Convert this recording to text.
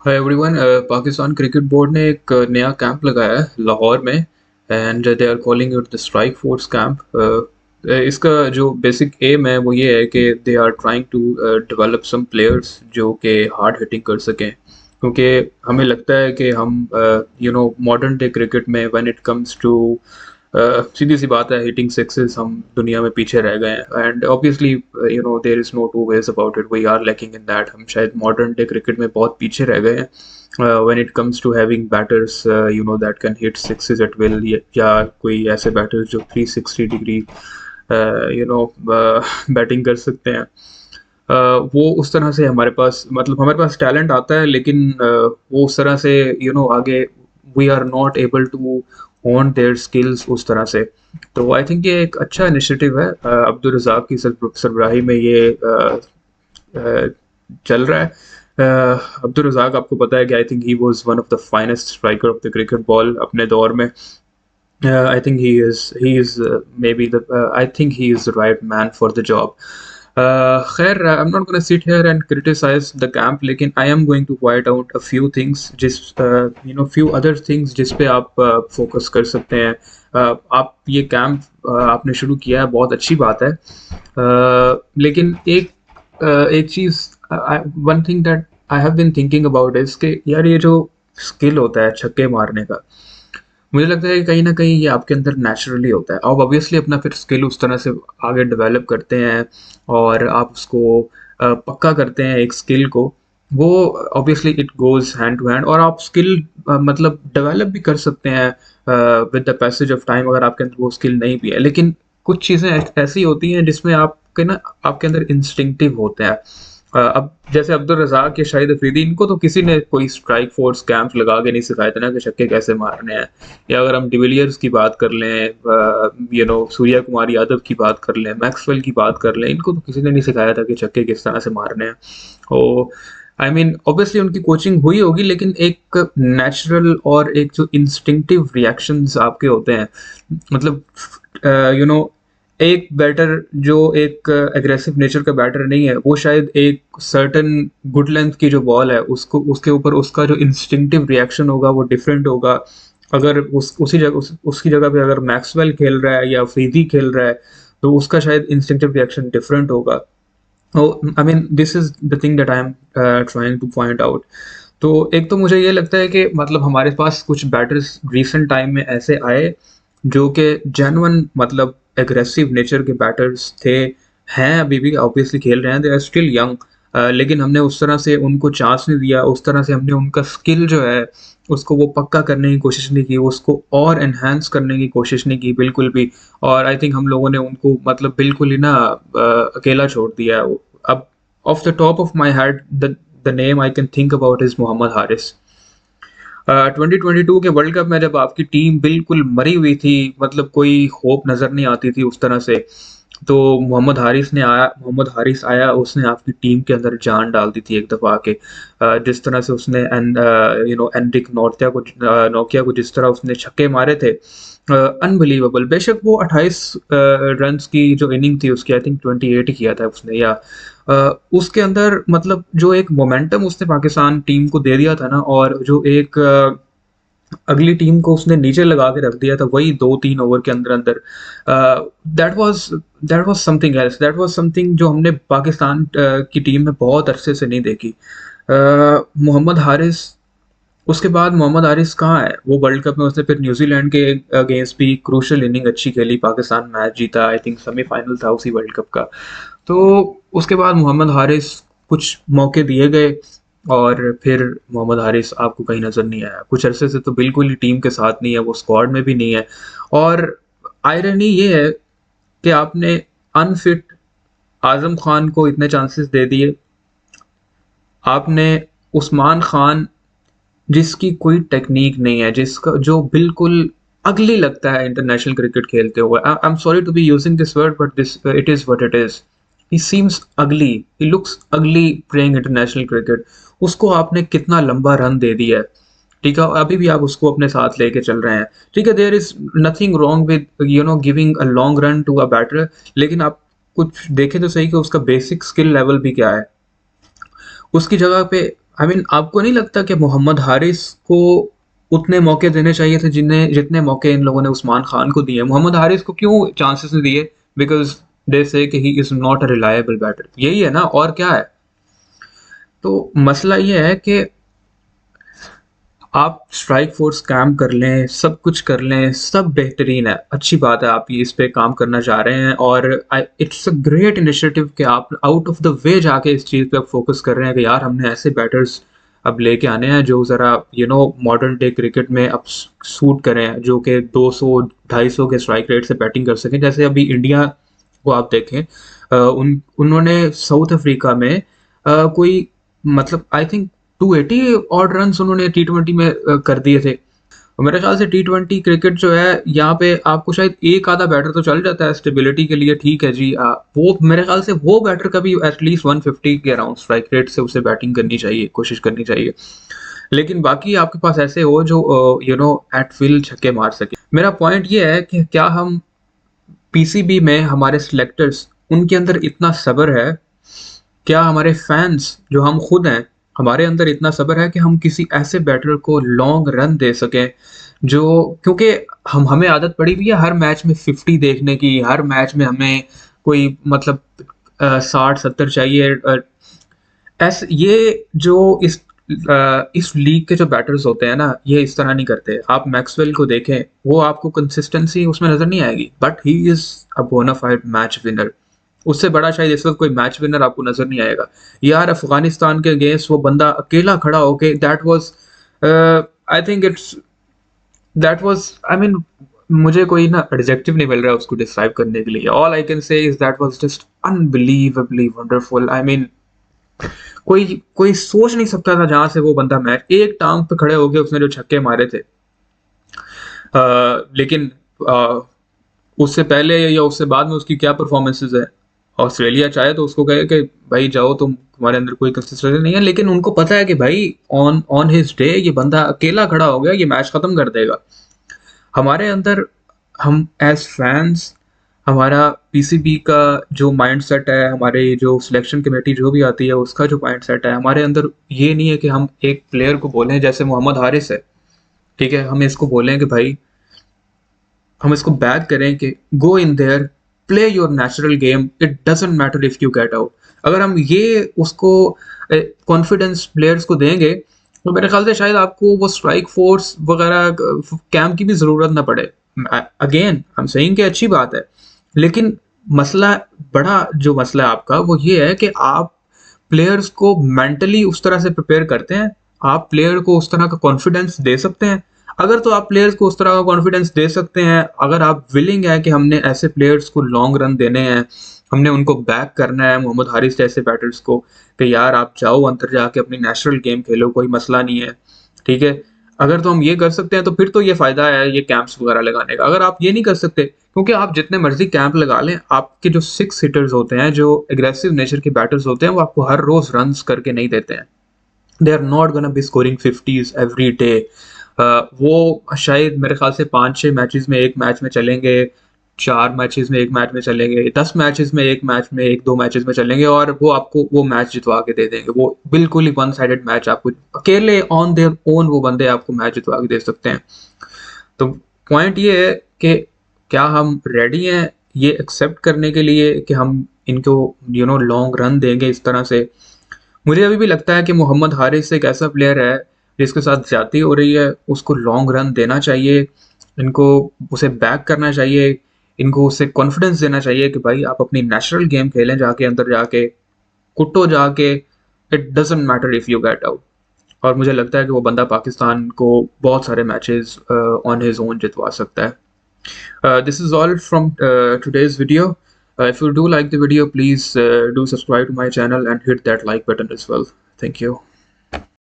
हाय everyone. Pakistan cricket board ने एक नया कैंप लगाया है लाहौर में and they are calling it the strike force camp. इसका जो बेसिक एम है वो ये है कि they are trying to develop some players जो कि हार्ड हिटिंग कर सकें, क्योंकि हमें लगता है कि हम मॉडर्न डे क्रिकेट में व्हेन इट कम्स टू सीधी सी बात है, हिटिंग सिक्सेस हम दुनिया में पीछे रह गए हैं and obviously there is no two ways about it, we are lacking in that. हम शायद मॉडर्न डे क्रिकेट में बहुत पीछे रह गए हैं when it comes to having batters that can hit sixes at will, या कोई ऐसे बैटर्स जो 360 डिग्री बैटिंग कर सकते हैं। वो उस तरह से हमारे पास टैलेंट आता है, लेकिन वो उस तरह से आगे we are not able to hone their skills उस तरह से। तो आई थिंक ये एक अच्छा इनिशिएटिव है। अब्दुल रज़ाक की सरबराही में ये अ, चल रहा है। अब्दुल रज़ाक आपको पता है कि I think he was one of the finest striker of the cricket ball अपने दौर में। I think he is maybe the I think he is the right man for the job. खैर, I am not gonna sit here and criticise the camp, लेकिन I am going to point out a few things few other things जिस पे आप focus कर सकते हैं। आप ये कैंप आपने शुरू किया है, बहुत अच्छी बात है। लेकिन एक चीज़, one thing that I have been thinking about is कि यार ये जो स्किल होता है छक्के मारने का, मुझे लगता है कि कहीं न कहीं ये आपके अंदर नेचुरली होता है। आप ऑब्वियसली अपना फिर स्किल उस तरह से आगे डेवलप करते हैं और आप उसको पक्का करते हैं एक स्किल को। वो obviously it goes hand to hand, और आप स्किल मतलब डेवलप भी कर सकते हैं with the passage of time, अगर आपके अंदर वो स्किल नहीं भी है। लेकिन कुछ चीज़ें ऐसी होती हैं जिसमें आपके अंदर इंस्टिंक्टिव होता है। अब जैसे अब्दुल रज़ाक या शाहिद अफरीदी, इनको तो किसी ने कोई स्ट्राइक फोर्स कैंप लगा के नहीं सिखाया था ना कि छक्के कैसे मारने हैं। या अगर हम डिविलियर्स की बात कर लें, सूर्या कुमार यादव की बात कर लें, मैक्सवेल की बात कर लें, इनको तो किसी ने नहीं सिखाया था कि छक्के किस तरह से मारने हैं। ओ आई मीन ऑब्वियसली उनकी कोचिंग हुई होगी, लेकिन एक नेचुरल और एक जो इंस्टिंक्टिव रिएक्शंस आपके होते हैं, मतलब यू नो एक बैटर जो एक एग्रेसिव नेचर का बैटर नहीं है, वो शायद एक सर्टेन गुड लेंथ की जो बॉल है उसको उसके ऊपर उसका जो इंस्टिंक्टिव रिएक्शन होगा वो डिफरेंट होगा। अगर उसकी जगह पे अगर मैक्सवेल खेल रहा है या अफरीदी खेल रहा है, तो उसका शायद इंस्टिंक्टिव रिएक्शन डिफरेंट होगा। I mean this is the thing that I am trying to point out. तो एक तो मुझे ये लगता है कि मतलब हमारे पास कुछ बैटर्स रिसेंट टाइम में ऐसे आए जो कि जेन्युइन मतलब एग्रेसिव नेचर के बैटर्स थे, हैं अभी भी ऑब्वियसली खेल रहे हैं, दे आर स्टिल यंग। लेकिन हमने उस तरह से उनको चांस नहीं दिया, उस तरह से हमने उनका स्किल जो है उसको वो पक्का करने की कोशिश नहीं की, उसको और एनहांस करने की कोशिश नहीं की बिल्कुल भी। और आई थिंक हम लोगों ने उनको मतलब बिल्कुल ही ना अकेला छोड़ दिया है। अब off the top of my head the name I can think about is Mohammad Haris. 2022 के वर्ल्ड कप में जब आपकी टीम बिल्कुल मरी हुई थी, मतलब कोई होप नज़र नहीं आती थी उस तरह से, तो मोहम्मद हारिस आया, उसने आपकी टीम के अंदर जान डाल दी थी एक दफ़ा आके। जिस तरह से उसने एनरिक नोकिया को जिस तरह उसने छक्के मारे थे, अनबिलीवेबल। बेशक वो 28 रन्स की जो इनिंग थी उसकी, आई थिंक 28 किया था उसने, या उसके अंदर मतलब जो एक मोमेंटम उसने पाकिस्तान टीम को दे दिया था ना, और जो एक अगली टीम को उसने नीचे लगा के रख दिया था वही 2-3 ओवर के अंदर-अंदर। That was that was something else, that was something जो हमने पाकिस्तान की टीम में बहुत अरसे से नहीं देखी। मोहम्मद हारिस, उसके बाद मोहम्मद हारिस कहाँ है? वो वर्ल्ड कप में उसने फिर न्यूज़ीलैंड के अगेंस्ट भी क्रूशियल इनिंग अच्छी खेली, पाकिस्तान मैच जीता, आई थिंक सेमीफाइनल था उसी वर्ल्ड कप का। तो उसके बाद मोहम्मद हारिस कुछ मौके दिए गए और फिर मोहम्मद हारिस आपको कहीं नज़र नहीं आया। कुछ अरसे से तो बिल्कुल ही टीम के साथ नहीं है, वो स्क्वाड में भी नहीं है। और आयरनी ये है कि आपने अनफिट आज़म खान को इतने चांसेस दे दिए। आपने उस्मान खान, जिसकी कोई टेक्नीक नहीं है, जिसका जो बिल्कुल अगली लगता है इंटरनेशनल क्रिकेट खेलते हुए। I am sorry to be using this word, but this it is what it is. He seems ugly, he looks ugly playing international cricket. उसको आपने कितना लंबा रन दे दिया है, ठीक है? अभी भी आप उसको अपने साथ लेके चल रहे हैं, ठीक है? There is nothing wrong with giving a long run to a batter, लेकिन आप कुछ देखें तो सही कि उसका बेसिक स्किल लेवल भी क्या है। उसकी जगह पे आई मीन आपको नहीं लगता कि मोहम्मद हारिस को उतने मौके देने चाहिए थे जिन्हें जितने मौके इन लोगों ने उस्मान खान को दिए? मोहम्मद हारिस को क्यों चांसेस नहीं दिए? बिकॉज़ दे से कि he is not a reliable batter, यही है ना, और क्या है? तो मसला ये है कि आप स्ट्राइक फोर्स काम कर लें, सब कुछ कर लें, सब बेहतरीन है, अच्छी बात है, आप ये इस पे काम करना चाह रहे हैं और इट्स अ ग्रेट इनिशिएटिव कि आप आउट ऑफ द वे जाके इस चीज़ पे आप फोकस कर रहे हैं कि यार हमने ऐसे बैटर्स अब लेके आने हैं जो ज़रा मॉडर्न डे क्रिकेट में अब सूट करें, जो कि 200 250 के स्ट्राइक रेट से बैटिंग कर सकें। जैसे अभी इंडिया को आप देखें, उन्होंने साउथ अफ्रीका में कोई मतलब आई थिंक 280 ऑड रन्स उन्होंने टी20 में कर दिए थे। और मेरे ख्याल से टी20 क्रिकेट जो है यहाँ पे आपको शायद एक आधा बैटर तो चल जाता है स्टेबिलिटी के लिए, ठीक है जी। वो मेरे ख्याल से वो बैटर का भी एटलीस्ट 150 के अराउंड स्ट्राइक रेट से उसे बैटिंग करनी चाहिए, कोशिश करनी चाहिए। लेकिन बाकी आपके पास ऐसे हो जो एट विल छक्के मार सके। मेरा पॉइंट ये है कि क्या हम पीसीबी में हमारे सिलेक्टर्स उनके अंदर इतना सब्र है, क्या हमारे फैंस जो हम खुद हैं, हमारे अंदर इतना सब्र है कि हम किसी ऐसे बैटर को लॉन्ग रन दे सकें जो, क्योंकि हम हमें आदत पड़ी हुई है हर मैच में 50 देखने की, हर मैच में हमें कोई मतलब 60-70 चाहिए। ऐस ये जो इस लीग के जो बैटर्स होते हैं ना, ये इस तरह नहीं करते। आप मैक्सवेल को देखें, वो आपको कंसिस्टेंसी उसमें नज़र नहीं आएगी, but he is a bona fide match winner. उससे बड़ा शायद इस वक़्त कोई मैच विनर आपको नज़र नहीं आएगा। यार अफ़गानिस्तान के अगेंस्ट वो बंदा अकेला खड़ा होके that was I think it's that was I mean मुझे कोई ना एडजेक्टिव नहीं मिल रहा है उसको डिस्क्राइब करने के लिए। All I can say is that was just unbelievably wonderful. I mean कोई कोई सोच नहीं सकता था जहाँ से वो बंदा मैच एक टाँग पे खड़े होके उसने जो छक्के मारे थे। लेकिन अ, उससे पहले या उससे बाद में उसकी क्या परफॉर्मेंसेज़ है। ऑस्ट्रेलिया चाहे तो उसको कहे कि भाई जाओ तुम, तुम्हारे अंदर कोई कंसिस्टेंसी नहीं है, लेकिन उनको पता है कि भाई ऑन ऑन हिज डे ये बंदा अकेला खड़ा हो गया, ये मैच खत्म कर देगा। हमारे अंदर हम एज़ फैन्स, हमारा पीसीबी का जो माइंडसेट है, हमारे जो सिलेक्शन कमेटी जो भी आती है उसका जो माइंडसेट है, हमारे अंदर ये नहीं है कि हम एक प्लेयर को बोलें जैसे मोहम्मद हारिस है, ठीक है? हम इसको बोलें कि भाई हम इसको बैक करें कि go in there, play your natural game, it doesn't matter if you get out. अगर हम ये उसको कॉन्फिडेंस प्लेयर्स को देंगे तो मेरे ख्याल से शायद आपको वो स्ट्राइक फोर्स वगैरह कैंप की भी ज़रूरत ना पड़े। अगेन आई एम सेइंग कि अच्छी बात है, लेकिन मसला, बड़ा जो मसला है आपका वो ये है कि आप प्लेयर्स को मेंटली उस तरह से प्रिपेयर करते हैं, आप प्लेयर को उस तरह का कॉन्फिडेंस दे सकते हैं। अगर तो आप प्लेयर्स को उस तरह का कॉन्फिडेंस दे सकते हैं, अगर आप विलिंग है कि हमने ऐसे प्लेयर्स को लॉन्ग रन देने हैं, हमने उनको बैक करना है मोहम्मद हारिस जैसे बैटर्स को कि यार आप जाओ अंदर जाके अपनी नेशनल गेम खेलो, कोई मसला नहीं है, ठीक है? अगर तो हम ये कर सकते हैं तो फिर तो ये फ़ायदा है ये कैंप्स वगैरह लगाने का। अगर आप ये नहीं कर सकते, क्योंकि आप जितने मर्ज़ी कैंप लगा लें, आपके जो 6 हिटर्स होते हैं, जो एग्रेसिव नेचर के बैटर्स होते हैं, वो आपको हर रोज़ रन्स करके नहीं देते हैं। They are not gonna be scoring 50s every day. वो शायद मेरे ख्याल से 5-6 मैचेस में 1 मैच में चलेंगे, 4 मैचेस में 1 मैच में चलेंगे, 10 मैचेस में 1 मैच में 1-2 मैचेस में चलेंगे और वो आपको वो मैच जितवा के दे देंगे। वो बिल्कुल ही वन साइडेड मैच आपको अकेले ऑन देयर ओन वो बंदे आपको मैच जितवा के दे सकते हैं। तो पॉइंट ये है कि क्या हम रेडी हैं ये एक्सेप्ट करने के लिए कि हम इनको लॉन्ग रन देंगे इस तरह से? मुझे अभी भी लगता है कि मोहम्मद हारिस एक ऐसा प्लेयर है जिसके साथ ज़्यादती हो रही है, उसको लॉन्ग रन देना चाहिए, इनको उसे बैक करना चाहिए, इनको उसे कॉन्फिडेंस देना चाहिए कि भाई आप अपनी नेचुरल गेम खेलें जाके अंदर जाके, कुट्टो जाके, it doesn't matter if you get out. और मुझे लगता है कि वो बंदा पाकिस्तान को बहुत सारे मैचेस ऑन हिज ओन जितवा सकता है। This is all from today's video. If you do like the video, please do subscribe to my channel and hit that like button as well. Thank you.